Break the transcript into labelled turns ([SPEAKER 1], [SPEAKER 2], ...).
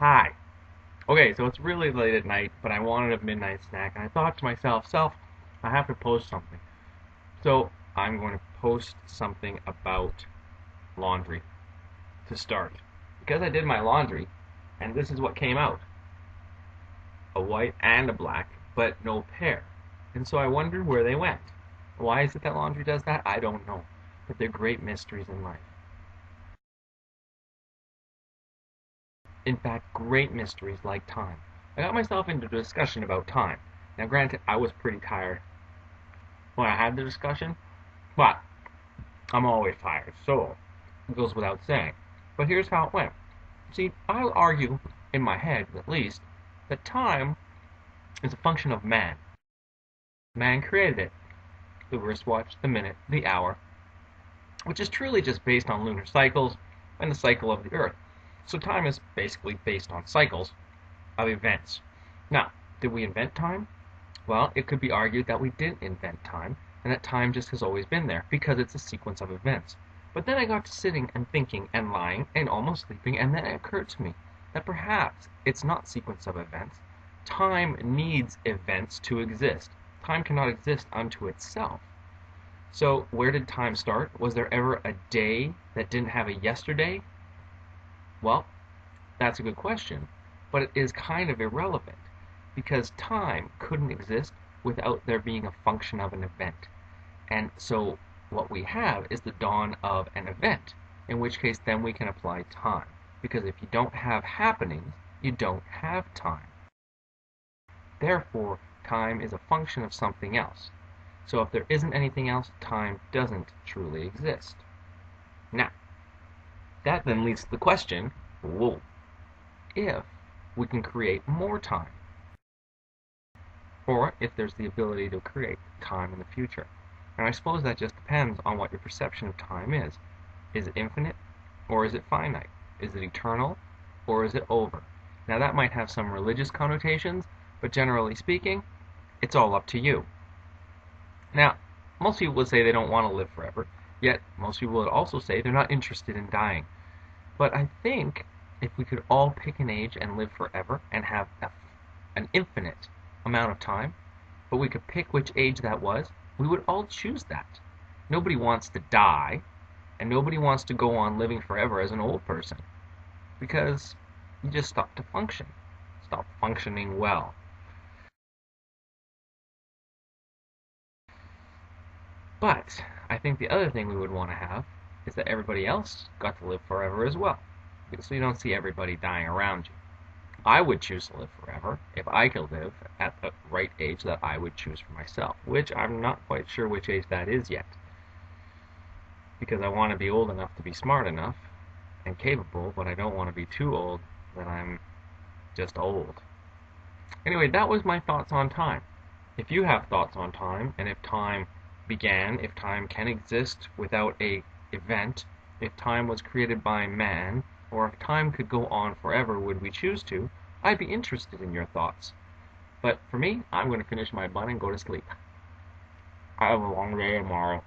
[SPEAKER 1] Hi. Okay, so it's really late at night, but I wanted a midnight snack, and I thought to myself, I have to post something. So I'm going to post something about laundry to start. Because I did my laundry, and this is what came out. A white and a black, but no pair. And so I wondered where they went. Why is it that laundry does that? I don't know. But they're great mysteries in life. In fact, great mysteries like time. I got myself into a discussion about time. Now, granted, I was pretty tired when I had the discussion, but I'm always tired, so it goes without saying. But here's how it went. See, I'll argue, in my head at least, that time is a function of man. Man created it. The wristwatch, the minute, the hour, which is truly just based on lunar cycles and the cycle of the Earth. So time is basically based on cycles of events. Now, did we invent time? Well, it could be argued that we didn't invent time, and that time just has always been there, because it's a sequence of events. But then I got to sitting and thinking and lying and almost sleeping, and then it occurred to me that perhaps it's not sequence of events. Time needs events to exist. Time cannot exist unto itself. So where did time start? Was there ever a day that didn't have a yesterday? Well, that's a good question, but it is kind of irrelevant, because time couldn't exist without there being a function of an event. And so what we have is the dawn of an event, in which case then we can apply time. Because if you don't have happenings, you don't have time. Therefore, time is a function of something else. So if there isn't anything else, time doesn't truly exist. Now, that then leads to the question, whoa, if we can create more time, or if there's the ability to create time in the future. And I suppose that just depends on what your perception of time is. Is it infinite, or is it finite? Is it eternal, or is it over? Now that might have some religious connotations, but generally speaking, it's all up to you. Now, most people would say they don't want to live forever, yet most people would also say they're not interested in dying. But I think if we could all pick an age and live forever and have an infinite amount of time, but we could pick which age that was, we would all choose that. Nobody wants to die, and nobody wants to go on living forever as an old person, because you just stop to function, stop functioning well. But I think the other thing we would want to have is that everybody else got to live forever as well, so you don't see everybody dying around you. I would choose to live forever if I could live at the right age that I would choose for myself, which I'm not quite sure which age that is yet, because I want to be old enough to be smart enough and capable, but I don't want to be too old that I'm just old. Anyway, that was my thoughts on time. If you have thoughts on time, and if time began, if time can exist without a event, if time was created by man, or if time could go on forever, would we choose to? I'd be interested in your thoughts. But for me, I'm going to finish my bun and go to sleep. I have a long day tomorrow.